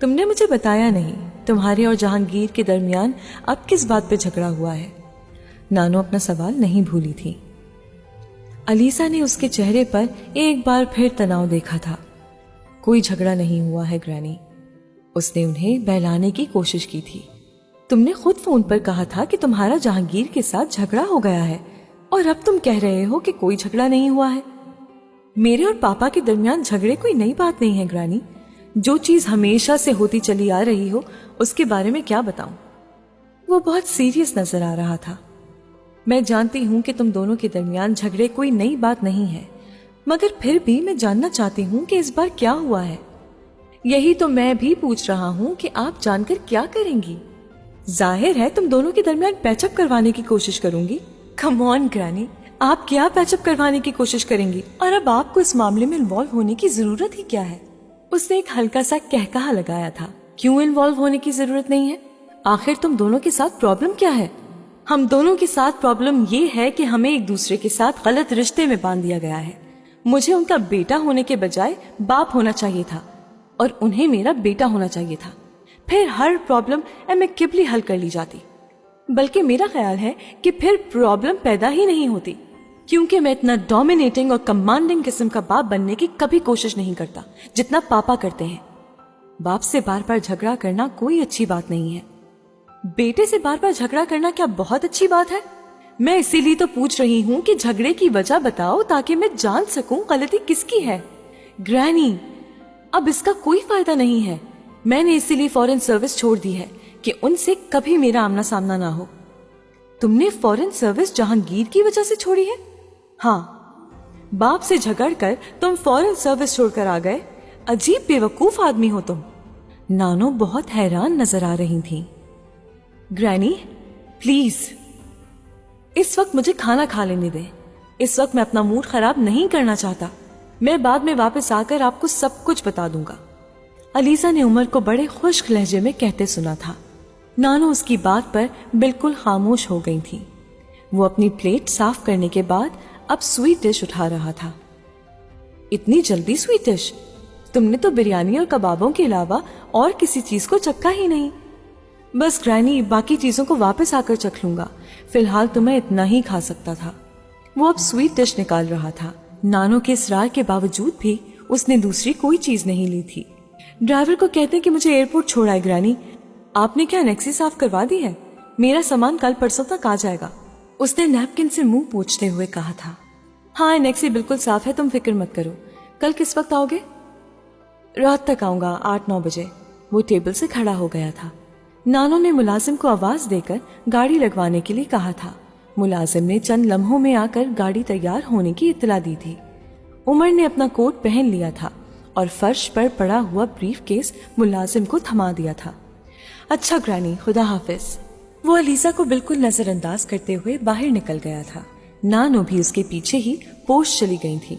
تم نے مجھے بتایا نہیں تمہارے اور جہانگیر کے درمیان اب کس بات پہ جھگڑا ہوا ہے؟ نانو اپنا سوال نہیں بھولی تھی۔ علیزہ نے اس کے چہرے پر ایک بار پھر تناؤ دیکھا تھا۔ کوئی جھگڑا نہیں ہوا ہے گرانی، اس نے انہیں بہلانے کی کوشش کی تھی۔ تم نے خود فون پر کہا تھا کہ تمہارا جہانگیر کے ساتھ جھگڑا ہو گیا ہے، اور اب تم کہہ رہے ہو کہ کوئی جھگڑا نہیں ہوا ہے۔ میرے اور پاپا کے درمیان جھگڑے کوئی نئی بات نہیں ہے گرانی، جو چیز ہمیشہ سے ہوتی چلی آ رہی ہو اس کے بارے میں کیا بتاؤں؟ وہ بہت سیریس نظر آ رہا تھا۔ میں جانتی ہوں کہ تم دونوں کے درمیان جھگڑے کوئی نئی بات نہیں ہے، مگر پھر بھی میں جاننا چاہتی ہوں کہ اس بار کیا ہوا ہے۔ یہی تو میں بھی پوچھ رہا ہوں کہ آپ جان کر کیا کریں گی؟ ظاہر ہے تم دونوں کے درمیان پیچ اپ کروانے کی کوشش کروں گی۔ کم آن گرانی، آپ کیا پیچ اپ کروانے کی کوشش کریں گی؟ اور اب آپ کو اس معاملے میں انوالو ہونے کی ضرورت ہی کیا ہے؟ اس نے ایک ہلکا سا کہکہا لگایا تھا۔ کیوں انوالو ہونے کی ضرورت نہیں ہے؟ آخر تم دونوں کے ساتھ پرابلم کیا ہے؟ ہم دونوں کے ساتھ پرابلم یہ ہے کہ ہمیں ایک دوسرے کے ساتھ غلط رشتے میں باندھ دیا گیا ہے۔ مجھے ان کا بیٹا ہونے کے بجائے باپ ہونا چاہیے تھا، اور انہیں میرا بیٹا ہونا چاہیے تھا۔ پھر ہر پرابلم ایمیکیبلی حل کر لی جاتی۔ بلکہ میرا خیال ہے کہ پھر پرابلم پیدا ہی نہیں ہوتی، کیونکہ میں اتنا ڈومینیٹنگ اور کمانڈنگ قسم کا باپ بننے کی کبھی کوشش نہیں کرتا جتنا پاپا کرتے ہیں۔ باپ سے بار بار جھگڑا کرنا کوئی اچھی بات نہیں ہے۔ بیٹے سے بار بار جھگڑا کرنا کیا بہت اچھی بات ہے؟ میں اسی لیے تو پوچھ رہی ہوں کہ جھگڑے کی وجہ بتاؤ تاکہ میں جان سکوں غلطی کس کی ہے۔ گرینی، اب اس کا کوئی فائدہ نہیں ہے۔ میں نے اسی لیے فورن سروس چھوڑ دی ہے کہ ان سے کبھی میرا آمنا سامنا نہ ہو۔ تم نے فورن سروس جہانگیر کی وجہ سے چھوڑی ہے؟ ہاں، باپ سے جھگڑ کر تم فورن سروس چھوڑ کر آ گئے۔ عجیب بے وقوف آدمی ہو تم۔ نانو بہت حیران نظر آ رہی تھی۔ گرینی پلیز، اس وقت مجھے کھانا کھا لینے دیں۔ اس وقت میں اپنا موڈ خراب نہیں کرنا چاہتا۔ میں بعد میں واپس آ کر آپ کو سب کچھ بتا دوں گا۔ علیزہ نے عمر کو بڑے خشک لہجے میں کہتے سنا تھا۔ نانو اس کی بات پر بالکل خاموش ہو گئی تھی۔ وہ اپنی پلیٹ صاف کرنے کے بعد اب سویٹ ڈش اٹھا رہا تھا۔ اتنی جلدی سویٹ ڈش؟ تم نے تو بریانی اور کبابوں کے علاوہ اور کسی چیز کو چکھا ہی نہیں۔ بس گرینی، باقی چیزوں کو واپس آ کر چکھ لوں گا، فی الحال تو میں اتنا ہی کھا سکتا تھا۔ وہ اب سویٹ ڈش نکال رہا تھا۔ نانو کے اصرار کے باوجود بھی اس نے دوسری کوئی چیز نہیں لی تھی۔ ڈرائیور کو کہتے کہ مجھے ایئرپورٹ چھوڑا ہے گرانی۔ آپ نے کیا نیکسی صاف کروا دی ہے؟ میرا سامان کل پرسوں تک آ جائے گا، اس نے نیپکن سے منہ پوچھتے ہوئے کہا تھا۔ ہاں، نیکسی بالکل صاف ہے، تم فکر مت کرو۔ کل کس وقت آؤ گے؟ رات تک آؤں گا، 8-9 بجے۔ وہ ٹیبل سے کھڑا ہو گیا تھا۔ نانو نے ملازم کو آواز دے کر گاڑی لگوانے کے لیے کہا تھا۔ ملازم نے چند لمحوں میں آ کر گاڑی تیار ہونے کی اطلاع دی تھی۔ عمر نے اپنا کوٹ پہن لیا تھا اور فرش پر پڑا ہوا بریف کیس ملازم کو تھما دیا تھا۔ اچھا گرانی، خدا حافظ۔ وہ علیزہ کو بالکل نظر انداز کرتے ہوئے باہر نکل گیا تھا۔ نانو بھی اس کے پیچھے ہی پوش چلی گئی تھی۔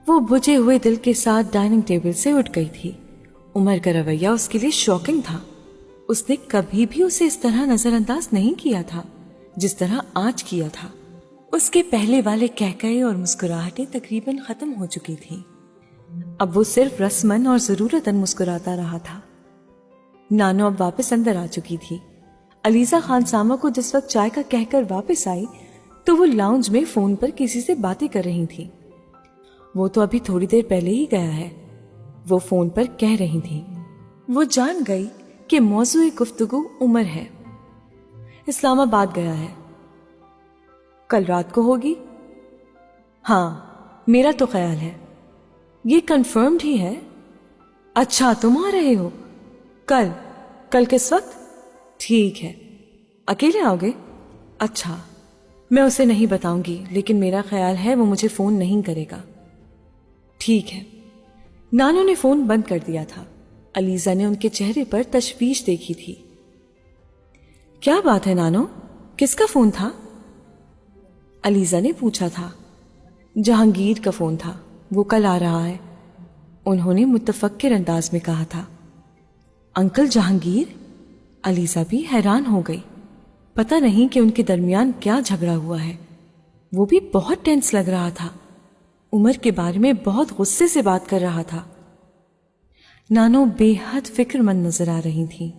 وہ بجھے ہوئے دل کے ساتھ ڈائننگ ٹیبل سے اٹھ گئی تھی۔ عمر کا رویہ اس کے لیے شاکنگ تھا۔ اس نے کبھی بھی اسے اس طرح نظر انداز نہیں کیا تھا جس طرح آج کیا تھا۔ اس کے پہلے والے کہکہے اور مسکراہٹیں تقریباً ختم ہو چکی تھیں۔ اب وہ صرف رسمن اور ضرورتاً مسکراتا رہا تھا۔ نانو اب واپس اندر آ چکی تھی۔ علیزہ خان سامہ کو جس وقت چائے کا کہہ کر واپس آئی تو وہ لاؤنج میں فون پر کسی سے باتیں کر رہی تھی۔ وہ تو ابھی تھوڑی دیر پہلے ہی گیا ہے، وہ فون پر کہہ رہی تھی۔ وہ جان گئی کہ موضوع گفتگو عمر ہے۔ اسلام آباد گیا ہے، کل رات کو ہوگی؟ ہاں، میرا تو خیال ہے۔ یہ کنفرمڈ ہی ہے؟ اچھا، تم آ رہے ہو؟ کل کس وقت؟ ٹھیک ہے، اکیلے آؤ گے؟ اچھا، میں اسے نہیں بتاؤں گی، لیکن میرا خیال ہے وہ مجھے فون نہیں کرے گا۔ ٹھیک ہے۔ نانو نے فون بند کر دیا تھا۔ علیزہ نے ان کے چہرے پر تشویش دیکھی تھی۔ کیا بات ہے نانو، کس کا فون تھا؟ علیزہ نے پوچھا تھا۔ جہانگیر کا فون تھا، وہ کل آ رہا ہے، انہوں نے متفکر انداز میں کہا تھا۔ انکل جہانگیر؟ علیزہ بھی حیران ہو گئی۔ پتہ نہیں کہ ان کے درمیان کیا جھگڑا ہوا ہے۔ وہ بھی بہت ٹینس لگ رہا تھا، عمر کے بارے میں بہت غصے سے بات کر رہا تھا۔ نانو بے حد فکر مند نظر آ رہی تھی۔